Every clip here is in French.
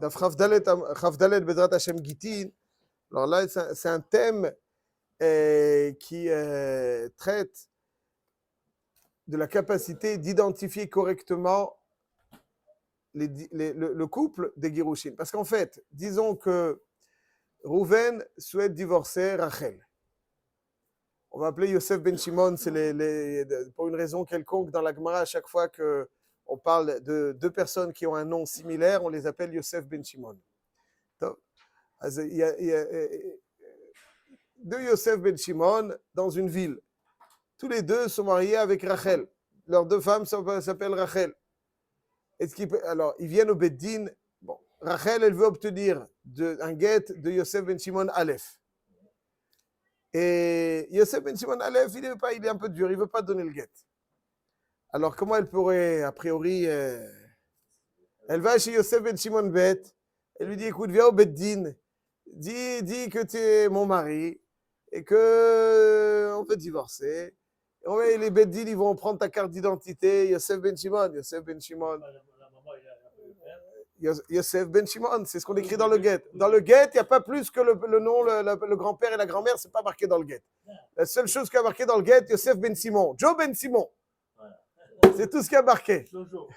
Dans Chavdalet Bezrat Hashem Gitin, alors là, c'est un thème qui traite de la capacité d'identifier correctement le couple des Girushin. Parce qu'en fait, disons que Rouven souhaite divorcer Rachel. On va appeler Yosef Ben Shimon, c'est pour une raison quelconque dans la Gemara, à chaque fois qu'on parle de deux personnes qui ont un nom similaire, on les appelle Yosef Ben Shimon. Il y a deux Yosef Ben Shimon dans une ville. Tous les deux sont mariés avec Rachel. Leurs deux femmes s'appellent Rachel. Alors, ils viennent au Beddin. Bon, Rachel, elle veut obtenir un guet de Yosef Ben Shimon Aleph. Et Yosef Ben Shimon Aleph, il est un peu dur, il ne veut pas donner le guet. Alors, comment elle pourrait, a priori, elle va chez Yosef Ben Shimon Bet, elle lui dit, écoute, viens au Beddin, dis que tu es mon mari et qu'on veut divorcer. Et les Beddin, ils vont prendre ta carte d'identité, Yosef Ben Shimon. Yosef Ben Shimon, c'est ce qu'on écrit dans le guet. Dans le guet, il n'y a pas plus que le nom, le grand-père et la grand-mère, ce n'est pas marqué dans le guet. La seule chose qui a marqué dans le guet, Yosef Ben Simon, Joe Ben Simon. C'est tout ce qui a marqué.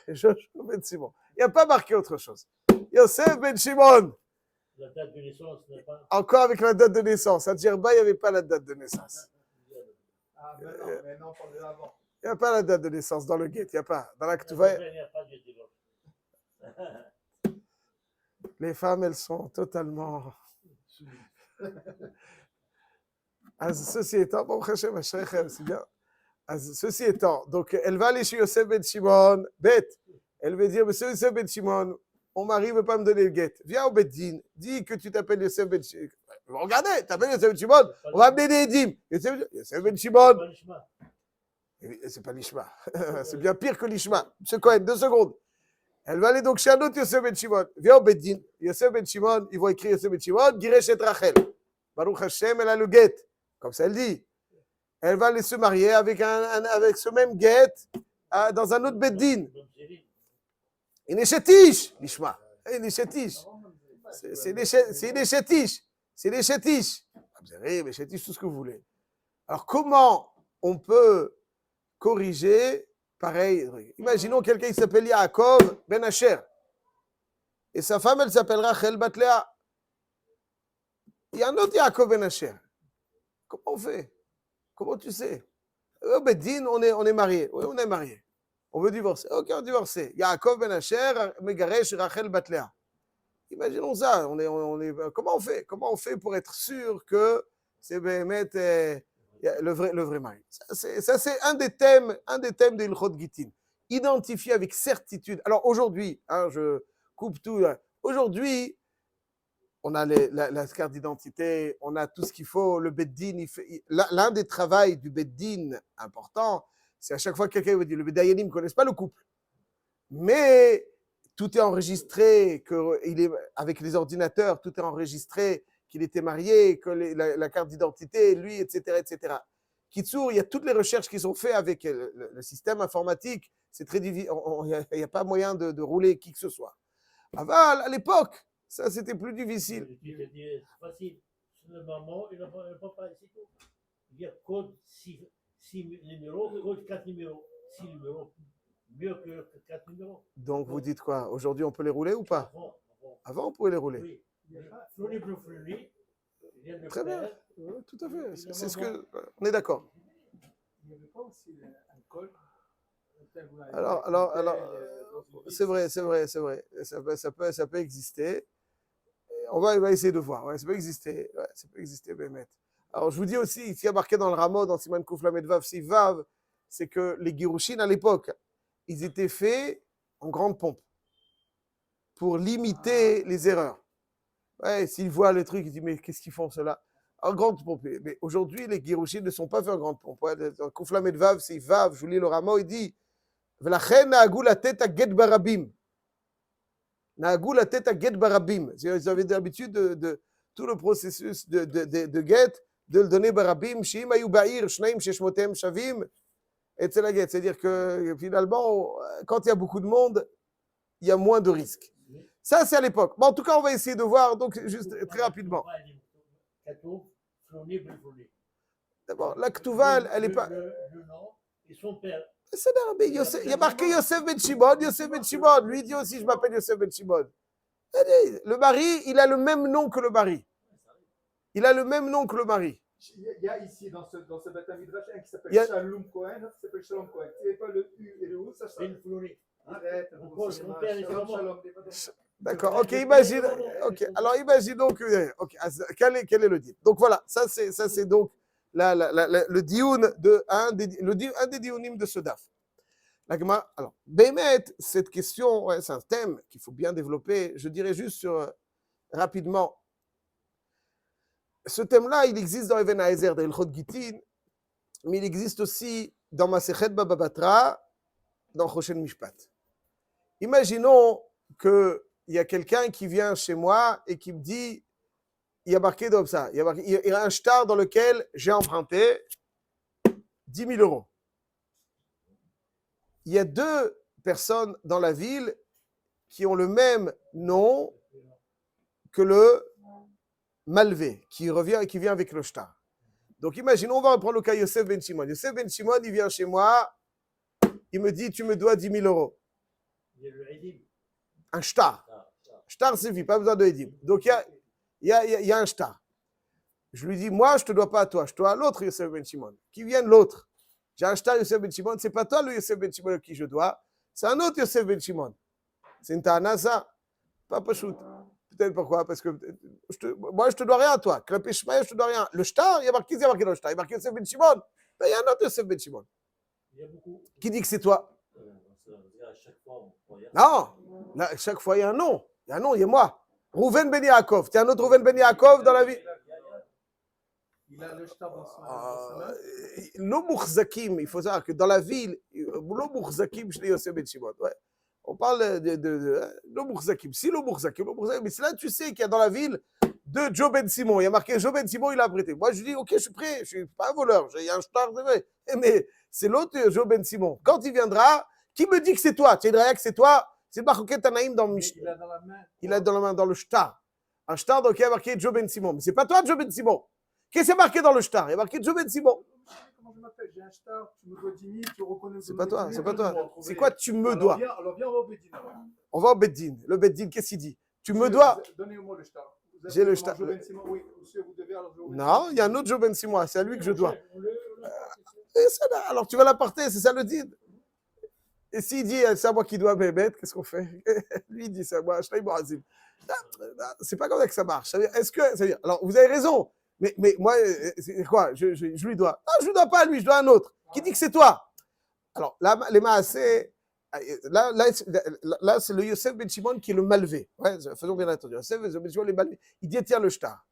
Jojo Ben Simon. Il n'y a pas marqué autre chose. Yosef Ben Shimon. La date de naissance n'est pas. Encore avec la date de naissance. À Djerba, il n'y avait pas la date de naissance. Ah, mais non, pas de avant. Il n'y a pas la date de naissance dans le guet. Il n'y a pas. Dans la Ketouva, Il n'y a pas de divorce. les femmes, elles sont totalement. Ceci étant, bon, c'est bien. Ceci étant, donc elle va aller chez Yosef Ben Shimon, bête. Elle veut dire, monsieur Yosef Ben Shimon, mon mari ne veut pas me donner le guet. Viens au Beddin, dis que tu t'appelles Yosef Ben Shimon. Regardez, tu t'appelles Yosef Ben Shimon, on va amener des dîmes. Yosef Ben Shimon. C'est pas l'Ishma. C'est bien pire que l'Ishma. Monsieur Cohen, 2 secondes. Elle va aller donc chez un autre Yosef Ben Shimon. Viens au Beddin. Yosef Ben Shimon, ils vont écrire Yosef Ben Shimon, Giresh et Rachel. Baruch Hashem, elle a le guet. Comme ça, elle dit. Elle va aller se marier avec ce même guet dans un autre Beddin. Une échetiche, l'Ishma. Une échetiche. C'est une échetiche. C'est des chétiches. Vous avez des chétiches, tout ce que vous voulez. Alors, comment on peut corriger pareil? Imaginons quelqu'un qui s'appelle Yaakov Ben Asher. Et sa femme, elle s'appelle Rachel Bat Léa. Il y a un autre Yaakov Ben Asher. Comment on fait? Comment tu sais? Au Beddin, on est mariés. Oui, on est mariés. On veut divorcer. Ok, on divorce. Yaakov Ben Asher, Megaresh, Rachel Bat Léa. Imaginons ça. Comment on fait? Comment on fait pour être sûr que c'est le vrai mari? Ça, c'est un des thèmes de Ilchot Gitin. Identifier avec certitude. Alors aujourd'hui, je coupe tout. Aujourd'hui, on a la carte d'identité, on a tout ce qu'il faut. Le Beddin, l'un des travaux du Beddin important, c'est à chaque fois que quelqu'un veut dire, le Bedayanim ne connaissent pas le couple. Mais tout est enregistré, avec les ordinateurs, tout est enregistré, qu'il était marié, que la carte d'identité, lui, etc., etc. Kitsour, il y a toutes les recherches qui sont faites avec le système informatique. C'est très difficile. Il n'y a pas moyen de rouler qui que ce soit. Aval, à l'époque, ça c'était plus difficile. C'est facile. C'est le maman et le papa, c'est tout. Il y a code 6 numéros, code 4 numéros. 6 numéros. Mieux que 4 numéros. Donc vous dites quoi? Aujourd'hui, on peut les rouler ou pas? Avant, on pouvait les rouler. Oui. Fleury Bleu Fleury. Très bien. Tout à fait. C'est ce que. On est d'accord. Il n'y avait pas aussi un code. Alors, c'est vrai. Ça peut exister. On va essayer de voir. Ouais, ça peut exister. Ouais, ça peut exister, Bémet. Alors, je vous dis aussi, ce qui a marqué dans le Rameau, dans Siman Kouf Lamed Vav, si Vav, c'est que les Girushin, à l'époque, ils étaient faits en grande pompe pour limiter les erreurs. Ouais, s'ils voient le truc, ils disent, mais qu'est-ce qu'ils font cela? En grande pompe. Mais aujourd'hui, les Girushin ne sont pas faits en grande pompe. Ouais, dans Kouf Lamed Vav, c'est Vav, je vous lis le Rameau, il dit, V'lachen na'agu latet ha-get barabim. Na'agu latet ha-get barabim. Ils avaient l'habitude de tout le processus de get, de le donner barabim, shim ayu ba'ir, shneim sheshmotem shavim, et c'est la get. C'est-à-dire que finalement, quand il y a beaucoup de monde, il y a moins de risques. Ça, c'est à l'époque. Bon, en tout cas, on va essayer de voir, donc, juste très rapidement. D'abord, la Ketouva, elle n'est pas. Le nom et son père. C'est là, mais Yosef, il y a marqué Yosef Ben Shimon, Yosef Ben Shimon. Lui dit aussi, je m'appelle Yosef Ben Shimon. Le mari, il a le même nom que le mari. Il a le même nom que le mari. Il y a ici, dans ce Beth Midrash, un qui s'appelle Il y a- Shalom Cohen, un qui s'appelle Shalom Cohen. Tu n'avais pas le U et le O, ça Ben Fleury. arrête. Mon père est Shalom, comment? Shalom. D'accord, ok, imagine. Ok, alors imaginons que. Ok, quel est le deal? Donc voilà, ça c'est donc le dioun de un des diounim de ce daf. Alors, Bémet, cette question, ouais, c'est un thème qu'il faut bien développer. Je dirais juste sur, rapidement. Ce thème-là, il existe dans Even Haezer, dans Ilchot Gitin, mais il existe aussi dans Masechet Baba Batra, dans Choshen Mishpat. Imaginons qu'il y a quelqu'un qui vient chez moi et qui me dit, il y a marqué comme ça, il y a un shtar dans lequel j'ai emprunté 10 000 euros. Il y a deux personnes dans la ville qui ont le même nom que le malvé, qui vient avec le shtar. Donc imaginons, on va reprendre le cas Yosef Ben Shimon. Yosef Ben Shimon, il vient chez moi, il me dit, tu me dois 10 000 euros. Un shtar. Shtar suffit, pas besoin de edim. Donc il y a un shtar. Je lui dis, moi, je ne te dois pas à toi, je te dois à l'autre Yosef Ben Shimon. Qui vienne l'autre. J'ai un shtar Yosef Ben Shimon, c'est pas toi le Yosef Ben Shimon à qui je dois, c'est un autre Yosef Ben Shimon. C'est une ta'ana, ça. Pas pachout. Peut-être pourquoi, parce que moi, je te dois rien à toi. Klapé Shmaï, je te dois rien. Le shtar, il y a marqué dans le shtar. Il y a marqué Yosef Ben Shimon. Ben, il y a un autre Yosef Ben Shimon. Qui dit que c'est toi? Non, là, chaque fois, il y a un nom. Il y a un nom, il y a moi. Rouven Ben Yaakov. Tu as un autre Rouven Ben Yaakov dans la vie? Il a le shtar dans son main. L'Omourzakim, il faut savoir que dans la ville, l'Omourzakim, je l'ai Yosef Ben Shimon. Ouais. On parle de l'Omourzakim. Si l'Omourzakim, mais c'est là tu sais qu'il y a dans la ville deux Joe Ben Simon. Il y a marqué Joe Ben Simon, il a prêté. Moi, je dis, ok, je suis prêt, je ne suis pas un voleur. Il y a un shtar, c'est vrai. Mais c'est l'autre Joe Ben Simon. Quand il viendra, qui me dit que c'est toi? Tu as une réaction que c'est toi? C'est Bachoket Tanaïm dans le Il a dans la main. Il a dans la main, dans le shtar. Un shtar, donc il y a marqué Joe Ben Simon. Mais c'est pas toi, Joe Ben Simon. Qu'est-ce qui est marqué dans le shtar? Il y a marqué Joe Ben Simon. Comment je m'appelle? J'ai un shtar, tu me dois 10 000, tu reconnais. C'est pas toi, c'est pas toi. C'est quoi tu me dois? Alors viens au Beddin. On va au Beddin. Le Beddin, qu'est-ce qu'il dit? Tu me dois? Donnez-moi le shtar. J'ai le shtar. Oui, monsieur, vous devez alors. Non, il y a un autre Joe Ben Simon. C'est à lui que je dois. Et ça, là, alors tu vas l'apporter, c'est ça le dit. Et s'il dit c'est à moi qui dois Bémet, qu'est-ce qu'on fait? Lui, il dit c'est à moi, c'est pas comme ça que ça marche. Est-ce que, c'est-à-dire, alors vous avez raison, mais moi, c'est quoi? Je lui dois. Ah, je lui dois pas à lui, je dois à un autre. Qui dit que c'est toi? Alors là, les maasés, là, c'est le Yosef Ben Shimon qui est le malvé. Ouais, faisons bien attention. Yosef Ben Shimon est malvé. Il détient le shtar.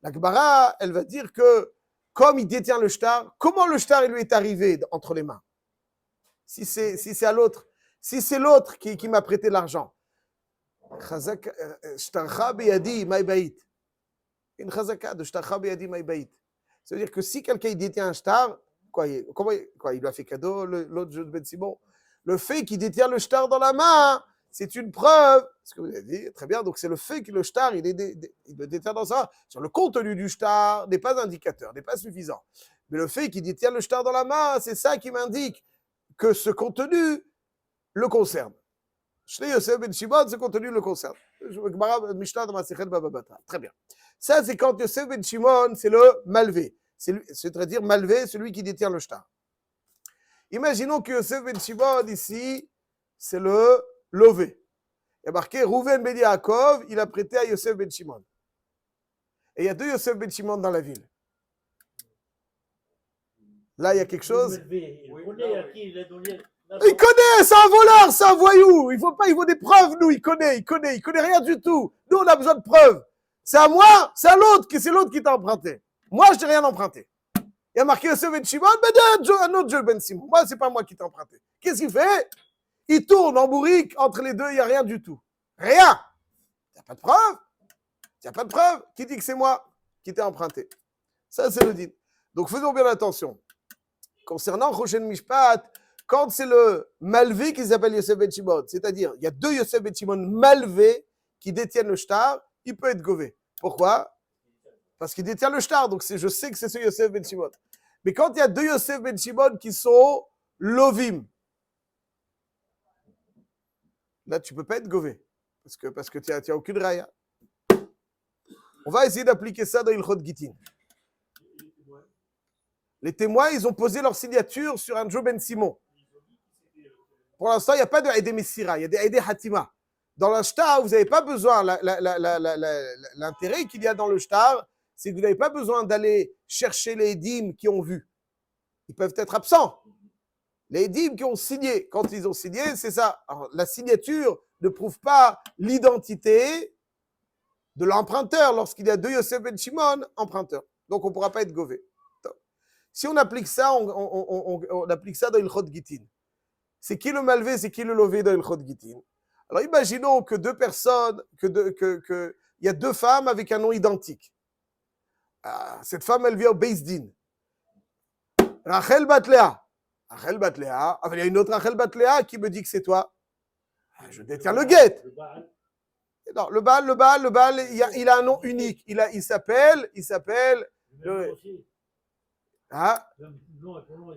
La Gemara, elle va dire que comme il détient le shtar, comment le shtar il lui est arrivé entre les mains? Si c'est à l'autre, si c'est l'autre qui m'a prêté l'argent. Shtarcha beyadi may bait. Une chazaka de shtarcha beyadi may bait. C'est-à-dire que si quelqu'un il détient un shtar, il lui a fait cadeau, l'autre jeu de Ben Simon. Le fait qu'il détient le shtar dans la main, c'est une preuve. Ce que vous avez dit, très bien. Donc c'est le fait que le shtar, il le détient dans ça. Sur le contenu du shtar n'est pas indicateur, n'est pas suffisant. Mais le fait qu'il détient le shtar dans la main, c'est ça qui m'indique que ce contenu le concerne. Shnei Yosef Ben Shimon, ce contenu le concerne. Mishnah dans Masechet Baba Batra. Très bien. Ça, c'est quand Yosef Ben Shimon, c'est le malvé. C'est-à-dire malvé, celui qui détient le shtar. Imaginons que Yosef Ben Shimon, ici, c'est le lové. Il y a marqué Rouven Ben Yaakov, il a prêté à Yosef Ben Shimon. Et il y a deux Yosef Ben Shimon dans la ville. Là, il y a quelque chose. Il connaît, c'est un voleur, c'est un voyou. Il faut des preuves, nous. Il connaît rien du tout. Nous, on a besoin de preuves. C'est à moi, c'est à l'autre, c'est l'autre qui t'a emprunté. Moi, je t'ai rien emprunté. Il y a marqué Yosef Ben Shimon, mais un autre Joe Ben Simon. Moi, c'est pas moi qui t'ai emprunté. Qu'est-ce qu'il fait? Il tourne en bourrique, entre les deux, il n'y a rien du tout. Rien. Il n'y a pas de preuve. Il n'y a pas de preuve. Qui dit que c'est moi qui t'ai emprunté? Ça, c'est le din. Donc, faisons bien attention. Concernant Choshen Mishpat, quand c'est le malvé qui s'appelle Yosef Ben Shimon, c'est-à-dire, il y a deux Yosef Ben Shimon malvés qui détiennent le shtar, il peut être gové. Pourquoi? Parce qu'il détient le shtar, donc je sais que c'est ce Yosef ben Shimon. Mais quand il y a deux Yosef ben Shimon qui sont lovim, là tu ne peux pas être gové, parce que tu n'as aucune raya. On va essayer d'appliquer ça dans Ilchot Gitin. Les témoins, ils ont posé leur signature sur un Joe Ben Simon. Pour l'instant, il n'y a pas de Aïdé Messira, il y a des Aïdé Hatima. Dans le shtar, vous n'avez pas besoin, l'intérêt qu'il y a dans le shtar, c'est que vous n'avez pas besoin d'aller chercher les édimes qui ont vu. Ils peuvent être absents. Les édimes qui ont signé, quand ils ont signé, c'est ça. Alors, la signature ne prouve pas l'identité de l'emprunteur lorsqu'il y a deux Yosef Ben Shimon emprunteurs. Donc, on ne pourra pas être gové. Si on applique ça, on applique ça dans Ilchot Gitin. C'est qui le malvé, c'est qui le lové dans Ilchot Gitin? Alors, imaginons que deux personnes, il y a deux femmes avec un nom identique. Cette femme, elle vient au Beis Din. Rachel Bat Léa. Rachel Bat Léa. Il y a une autre Rachel Bat Léa qui me dit que c'est toi. Je détiens le guet. Non, le Baal, il a un nom unique. Il s'appelle.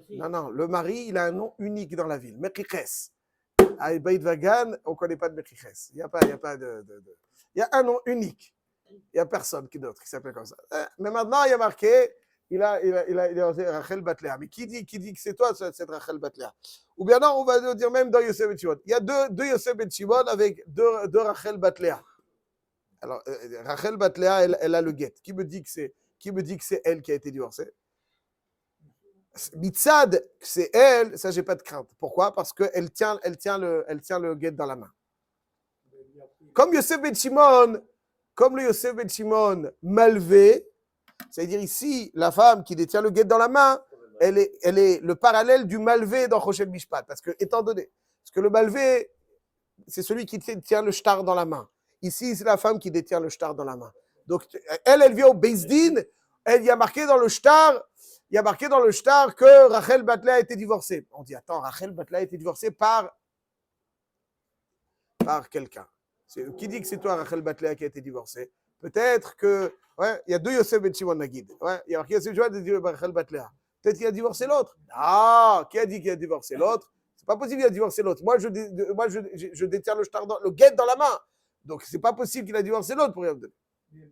Non, le mari, il a un nom unique dans la ville. Mechiches. À Beit Vagan, on ne connaît pas de Mechiches. Il y a un nom unique. Il n'y a personne d'autre qui s'appelle comme ça. Mais maintenant, il y a marqué, il a Rachel Bat Léa. Mais qui dit que c'est toi, cette Rachel Bat Léa? Ou bien non, on va dire même dans Yosef Ben Shimon. Il y a deux Yosef Ben Shimon avec deux Rachel Bat Léa. Alors, Rachel Bat Léa, elle a le guet. Qui me dit que c'est elle qui a été divorcée? Mitzad, c'est elle, ça j'ai pas de crainte. Pourquoi? Parce qu'elle tient le guet dans la main. Comme Yosef Ben Shimon, comme le Yosef Ben Shimon malvé, c'est-à-dire ici, la femme qui détient le guet dans la main, elle est le parallèle du malvé dans Choshen Mishpat. Parce que le malvé, c'est celui qui tient le shtar dans la main. Ici, c'est la femme qui détient le shtar dans la main. Donc, elle vient au Beis Din, il y a marqué dans le shtar que Rachel Bat Léa a été divorcée. On dit, attends, Rachel Bat Léa a été divorcée par quelqu'un. Qui dit que c'est toi, Rachel Bat Léa, qui a été divorcée? Peut-être que, il y a deux Yosef Ben Shimon Nagid. Il y a marqué Yosef Ben Shimon et Rachel Bat Léa. Peut-être qu'il a divorcé l'autre. Ah, qui a dit qu'il a divorcé l'autre? C'est pas possible qu'il a divorcé l'autre. Moi, je détiens le guet dans la main. Donc, c'est pas possible qu'il a divorcé l'autre pour rien me donner. Mais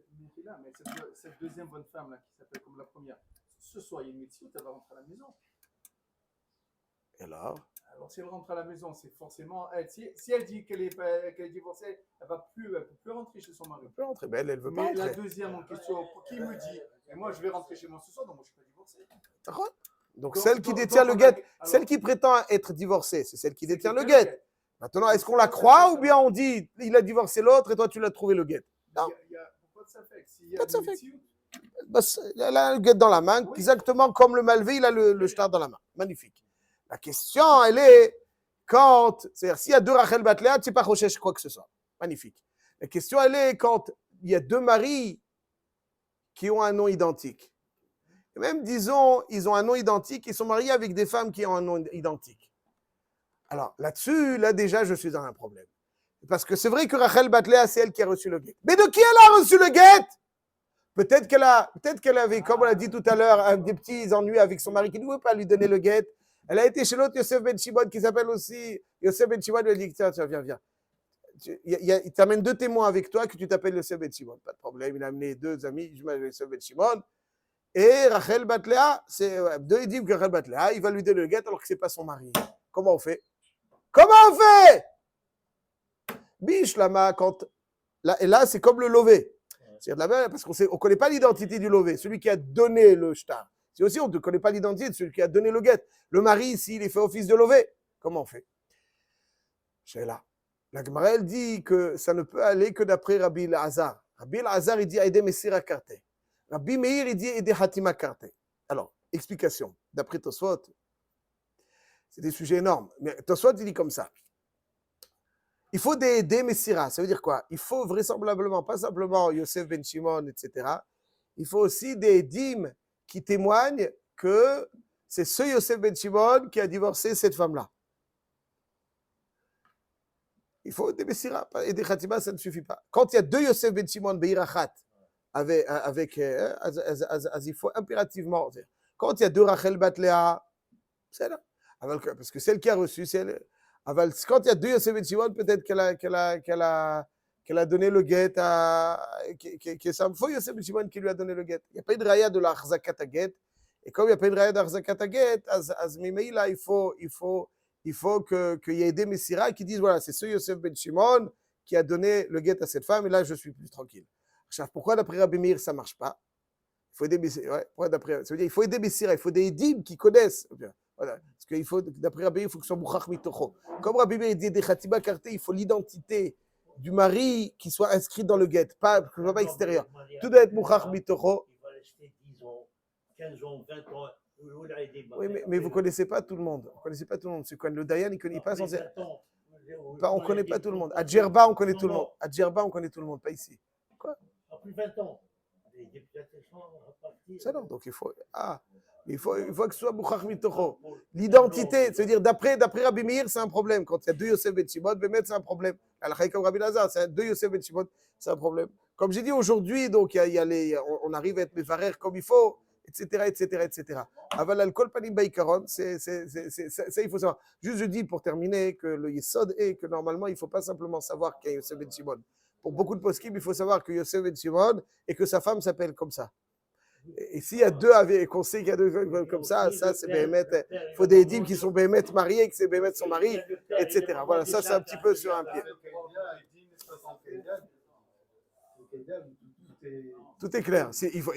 cette deuxième bonne femme là, qui s'appelle comme la première, ce soir, il y a une médecine, elle va rentrer à la maison. Et alors, si elle rentre à la maison, c'est forcément elle. Si elle dit qu'elle est divorcée, elle ne peut plus rentrer chez son mari. elle peut rentrer. Ben, elle veut pas Mais rentrer. la deuxième en question, qui me dit, et moi je vais rentrer chez moi ce soir, donc moi je ne suis pas divorcée. D'accord. Donc, celle qui détient le guet, celle qui prétend être divorcée, c'est celle qui détient le guet. Maintenant, est-ce qu'on la croit ou bien on dit il a divorcé l'autre et toi tu l'as trouvé le guet? Non. Pourquoi ça fait? Pas de ça fait. Elle a le guet dans la main, exactement comme le malvé, il a le shtar dans la main. Magnifique. La question, elle est c'est-à-dire s'il y a deux Rachel Bat Léa, tu n'es pas recherché quoi que ce soit. Magnifique. La question, elle est quand il y a deux maris qui ont un nom identique. Et même, disons, ils ont un nom identique, ils sont mariés avec des femmes qui ont un nom identique. Alors, là-dessus, là, déjà, je suis dans un problème. Parce que c'est vrai que Rachel Bat Léa, c'est elle qui a reçu le guet. Mais de qui elle a reçu le guet? Peut-être qu'elle avait, comme on l'a dit tout à l'heure, des petits ennuis avec son mari qui ne voulait pas lui donner le guet. Elle a été chez l'autre Yosef Ben Shimon qui s'appelle aussi Yosef Ben Shimon. Il lui a dit tiens, viens. Il t'amène deux témoins avec toi que tu t'appelles Yosef Ben Shimon. Pas de problème. Il a amené deux amis, je m'appelle Yosef Ben Shimon. Et Rachel Bat Léa, c'est deux il dit que Rachel Bat Léa, il va lui donner le guet alors que c'est pas son mari. Comment on fait? Biche lama quand là c'est comme le lové. C'est de la même parce qu'on ne connaît pas l'identité du lové, celui qui a donné le shtar. C'est aussi, on ne connaît pas l'identité de celui qui a donné le guet. Le mari, s'il est fait office de lové, comment on fait? C'est là. La Gemara, elle dit que ça ne peut aller que d'après Rabbi Elazar. Rabbi Elazar, il dit Aïdé Messira Karte. Rabbi Meir, il dit Aïdé Hatima Karte. Alors, explication. D'après Tosfot, c'est des sujets énormes. Mais Tosfot, il dit comme ça. Il faut des Messira. Ça veut dire quoi? Il faut vraisemblablement, pas simplement Yosef Ben Shimon, etc. Il faut aussi des dîmes qui témoignent que c'est ce Yosef Ben Shimon qui a divorcé cette femme-là. Il faut des Messira et des Khatima, ça ne suffit pas. Quand il y a deux Yosef Ben Shimon Beirachat, il faut impérativement. Quand il y a deux Rachel Batlea, c'est là. Parce que celle qui a reçu, c'est elle. Quand il y a deux Yosef Ben Shimon, peut-être qu'elle a donné le guet à. Que ça me faut Yosef Ben Shimon qui lui a donné le guet. Il n'y a pas eu de raya de la Achzakat guet. Et comme il n'y a pas eu de raya de l'Achzakat guet, là, il faut qu'il y ait des Messira qui disent voilà, c'est ce Yosef Ben Shimon qui a donné le guet à cette femme, et là, je suis plus tranquille. Pourquoi d'après Rabbi Meir, ça ne marche pas? Il faut aider Messira. Ouais, ça veut dire il faut aider Messira, il faut des Edim qui connaissent. Voilà. Parce qu'il faut, d'après Rabbi Meir, il faut que ce soit Bouchach Mitocho. Comme Rabbi Meir dit des Khatiba Karté, il faut l'identité du mari qui soit inscrite dans le guet, pas extérieur. Tout doit être Bouchach Mitocho. Il va rester 10 ans, 15 ans, 20 ans. Oui, mais vous ne connaissez pas tout le monde. Vous ne connaissez pas tout le monde. C'est quand le Dayan, il ne connaît pas censé. On ne connaît pas tout le monde. À Djerba, on connaît tout le monde. À Djerba, on connaît tout le monde, pas ici. Quoi? Après 20 ans. Les députés sont repartis. C'est non, donc il faut que ce soit Bouchach Mitocho. L'identité, c'est-à-dire d'après Rabbi Meir, c'est un problème. Quand il y a deux Yosef Ben Shimon, c'est un problème. Alors, comme Rabbi Lazar, c'est deux Yosef Ben Shimon, c'est un problème. Comme j'ai dit aujourd'hui, donc on arrive à être Mevarer comme il faut, etc. Aval al-Kol Panim Baïkaron, ça il faut savoir. Juste je dis pour terminer que le Yesod est que normalement il ne faut pas simplement savoir qu'il y a Yosef Ben Shimon. Pour beaucoup de poskim, il faut savoir que Yosef Ben Shimon et que sa femme s'appelle comme ça. Et s'il y a deux et qu'on sait qu'il y a deux comme ça c'est Béhémet. Il faut des édimes qui sont Béhémet mariés, que c'est Béhémet son mari, etc. Voilà, ça c'est un petit peu sur un pied. Tout est clair. Il faut